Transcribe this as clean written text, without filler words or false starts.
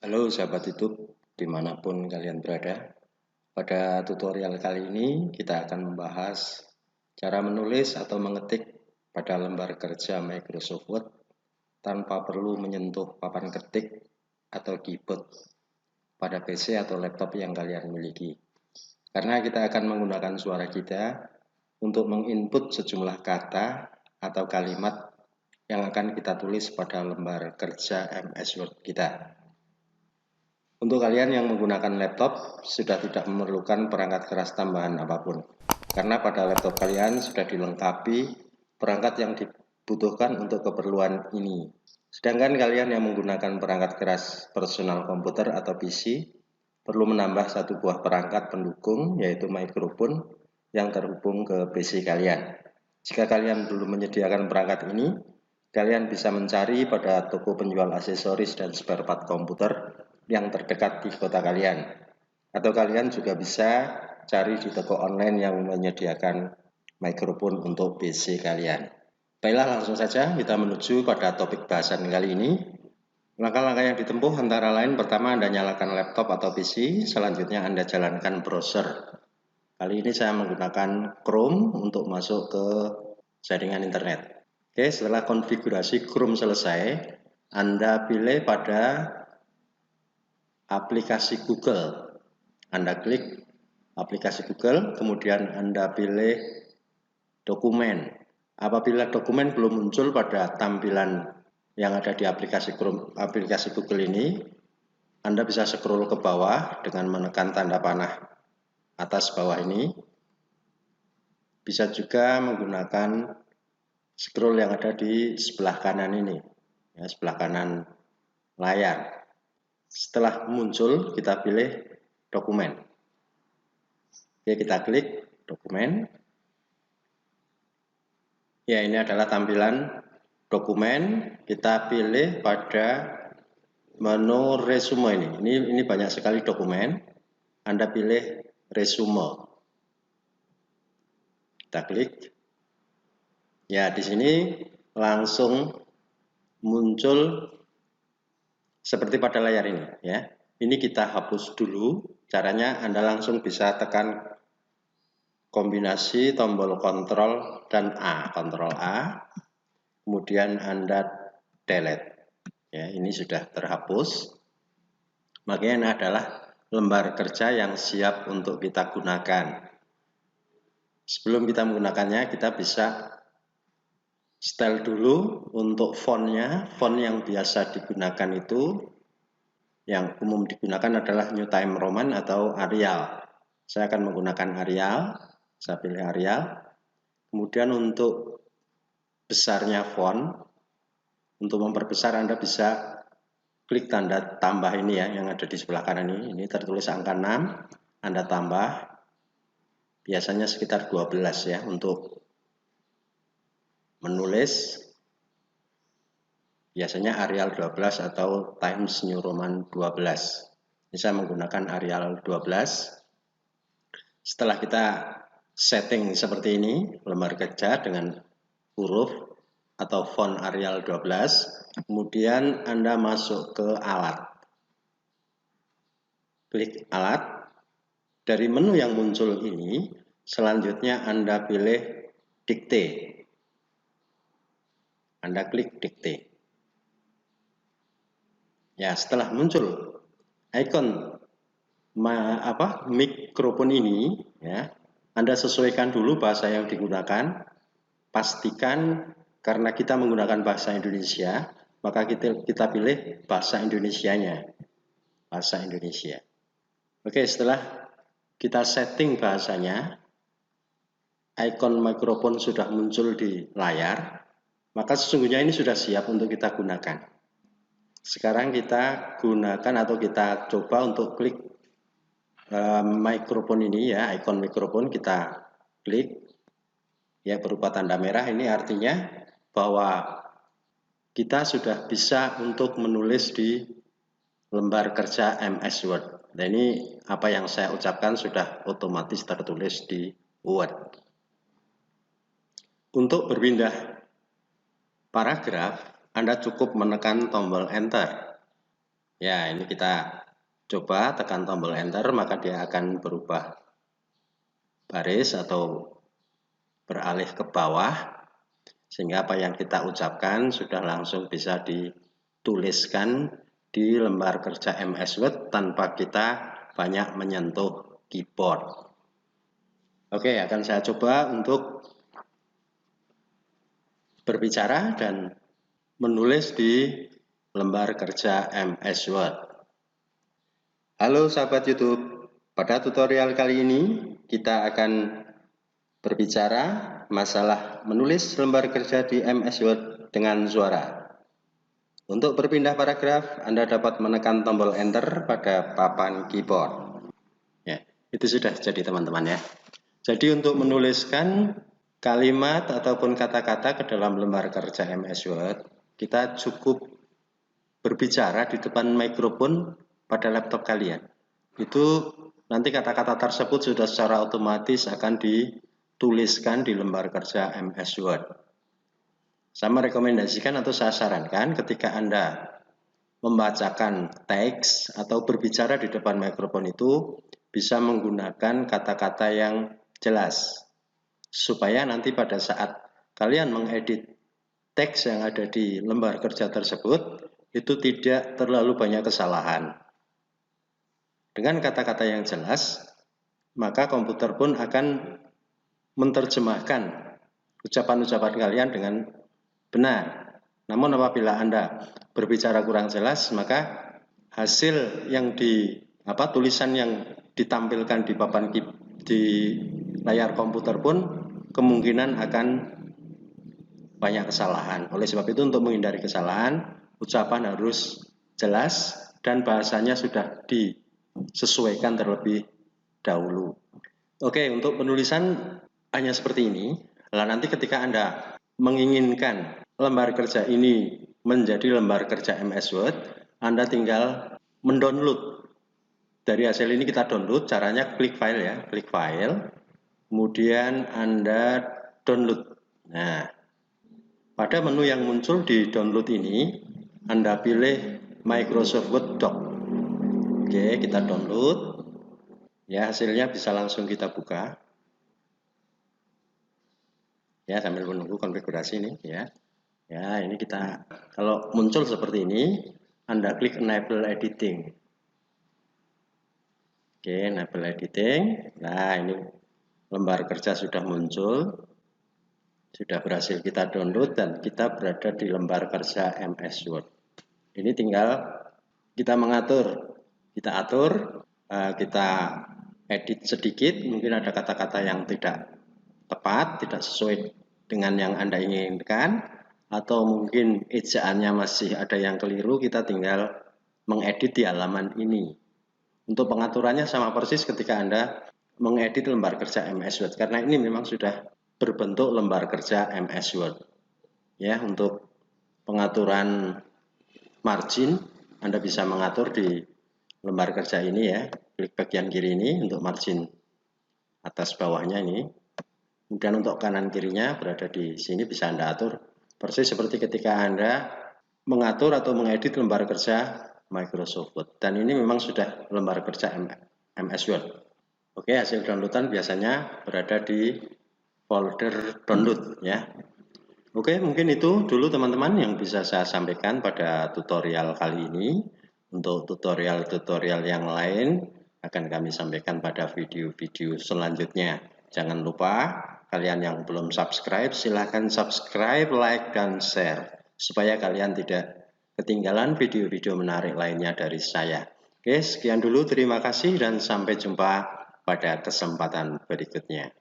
Halo sahabat YouTube, dimanapun kalian berada. Pada tutorial kali ini kita akan membahas cara menulis atau mengetik pada lembar kerja Microsoft Word tanpa perlu menyentuh papan ketik atau keyboard pada PC atau laptop yang kalian miliki. Karena kita akan menggunakan suara kita untuk menginput sejumlah kata atau kalimat yang akan kita tulis pada lembar kerja MS Word kita. Untuk kalian yang menggunakan laptop, sudah tidak memerlukan perangkat keras tambahan apapun. Karena pada laptop kalian sudah dilengkapi perangkat yang dibutuhkan untuk keperluan ini. Sedangkan kalian yang menggunakan perangkat keras personal komputer atau PC, perlu menambah satu buah perangkat pendukung, yaitu mikrofon, yang terhubung ke PC kalian. Jika kalian belum menyediakan perangkat ini, kalian bisa mencari pada toko penjual aksesoris dan spare part komputer yang terdekat di kota kalian. Atau kalian juga bisa cari di toko online yang menyediakan mikrofon untuk PC kalian. Baiklah, langsung saja kita menuju pada topik bahasan kali ini. Langkah-langkah yang ditempuh antara lain, pertama Anda nyalakan laptop atau PC, selanjutnya Anda jalankan browser. Kali ini saya menggunakan Chrome untuk masuk ke jaringan internet. Oke, setelah konfigurasi Chrome selesai, Anda pilih pada aplikasi Google. Anda klik aplikasi Google, kemudian Anda pilih dokumen. Apabila dokumen belum muncul pada tampilan yang ada di aplikasi Google ini, Anda bisa scroll ke bawah dengan menekan tanda panah atas bawah ini. Bisa juga menggunakan scroll yang ada di sebelah kanan ini, ya, sebelah kanan layar. Setelah muncul, kita pilih dokumen. Oke, kita klik dokumen. Ya, ini adalah tampilan dokumen. Kita pilih pada menu resume ini. Ini banyak sekali dokumen. Anda pilih resume. Kita klik. Ya, di sini langsung muncul seperti pada layar ini, ya. Ini kita hapus dulu. Caranya Anda langsung bisa tekan kombinasi tombol kontrol dan A, kontrol A. Kemudian Anda delete. Ya, ini sudah terhapus. Makanya ini adalah lembar kerja yang siap untuk kita gunakan. Sebelum kita menggunakannya, kita bisa style dulu untuk fontnya. Font yang biasa digunakan itu, yang umum digunakan adalah New Time Roman atau Arial. Saya akan menggunakan Arial. Saya pilih Arial. Kemudian untuk besarnya font, untuk memperbesar Anda bisa klik tanda tambah ini ya, yang ada di sebelah kanan ini. Ini tertulis angka 6, Anda tambah. Biasanya sekitar 12 ya untuk menulis. Biasanya Arial 12 atau Times New Roman 12. Ini saya menggunakan Arial 12. Setelah kita setting seperti ini, lembar kerja dengan huruf atau font Arial 12, kemudian Anda masuk ke alat. Klik alat. Dari menu yang muncul ini, selanjutnya Anda pilih dikte. Anda klik dikte. Ya, setelah muncul icon mikrofon ini, ya, Anda sesuaikan dulu bahasa yang digunakan. Pastikan karena kita menggunakan bahasa Indonesia, maka kita pilih bahasa Indonesianya. Bahasa Indonesia. Oke, setelah kita setting bahasanya, icon mikrofon sudah muncul di layar, maka sesungguhnya ini sudah siap untuk kita gunakan. Sekarang kita gunakan atau kita coba untuk klik mikrofon ini ya, icon mikrofon kita klik ya, berupa tanda merah. Ini artinya bahwa kita sudah bisa untuk menulis di lembar kerja MS Word. Nah, ini apa yang saya ucapkan sudah otomatis tertulis di Word. Untuk berpindah paragraf, Anda cukup menekan tombol Enter. Ya, ini kita coba tekan tombol enter, maka dia akan berubah baris atau beralih ke bawah, sehingga apa yang kita ucapkan sudah langsung bisa dituliskan di lembar kerja MS Word tanpa kita banyak menyentuh keyboard. Oke, akan saya coba untuk berbicara dan menulis di lembar kerja MS Word. Halo sahabat YouTube, pada tutorial kali ini kita akan berbicara masalah menulis lembar kerja di MS Word dengan suara. Untuk berpindah paragraf, Anda dapat menekan tombol enter pada papan keyboard. Ya, itu sudah jadi teman-teman ya. Jadi untuk menuliskan kalimat ataupun kata-kata ke dalam lembar kerja MS Word, kita cukup berbicara di depan mikrofon pada laptop kalian. Itu nanti kata-kata tersebut sudah secara otomatis akan dituliskan di lembar kerja MS Word. Saya merekomendasikan atau saya sarankan ketika Anda membacakan teks atau berbicara di depan mikrofon itu bisa menggunakan kata-kata yang jelas supaya nanti pada saat kalian mengedit teks yang ada di lembar kerja tersebut itu tidak terlalu banyak kesalahan. Dengan kata-kata yang jelas, maka komputer pun akan menerjemahkan ucapan-ucapan kalian dengan benar. Namun apabila Anda berbicara kurang jelas, maka hasil yang tulisan yang ditampilkan di papan di layar komputer pun kemungkinan akan banyak kesalahan. Oleh sebab itu untuk menghindari kesalahan, ucapan harus jelas dan bahasanya sudah disesuaikan terlebih dahulu. Oke, untuk penulisan hanya seperti ini. Nah, nanti ketika Anda menginginkan lembar kerja ini menjadi lembar kerja MS Word, Anda tinggal mendownload. Dari hasil ini kita download, caranya klik file ya, klik file, kemudian Anda download. Nah, pada menu yang muncul di download ini, Anda pilih Microsoft Word Doc. Oke, kita download. Ya, hasilnya bisa langsung kita buka. Ya, sambil menunggu konfigurasi ini ya. Ya, ini kita kalau muncul seperti ini, Anda klik enable editing. Oke, enable editing. Nah, ini lembar kerja sudah muncul. Sudah berhasil kita download dan kita berada di lembar kerja MS Word. Ini tinggal kita mengatur. Kita atur, kita edit sedikit, mungkin ada kata-kata yang tidak tepat, tidak sesuai dengan yang Anda inginkan, atau mungkin ejaannya masih ada yang keliru, kita tinggal mengedit di halaman ini. Untuk pengaturannya sama persis ketika Anda mengedit lembar kerja MS Word, karena ini memang sudah berbentuk lembar kerja MS Word. Ya, untuk pengaturan margin, Anda bisa mengatur di lembar kerja ini ya, klik bagian kiri ini untuk margin atas bawahnya ini. Kemudian untuk kanan kirinya berada di sini bisa Anda atur persis seperti ketika Anda mengatur atau mengedit lembar kerja Microsoft Word. Dan ini memang sudah lembar kerja MS Word. Oke, hasil downloadan biasanya berada di folder download ya. Oke, mungkin itu dulu teman-teman yang bisa saya sampaikan pada tutorial kali ini. Untuk tutorial-tutorial yang lain akan kami sampaikan pada video-video selanjutnya. Jangan lupa kalian yang belum subscribe, silahkan subscribe, like, dan share supaya kalian tidak ketinggalan video-video menarik lainnya dari saya. Oke, sekian dulu, terima kasih dan sampai jumpa pada kesempatan berikutnya.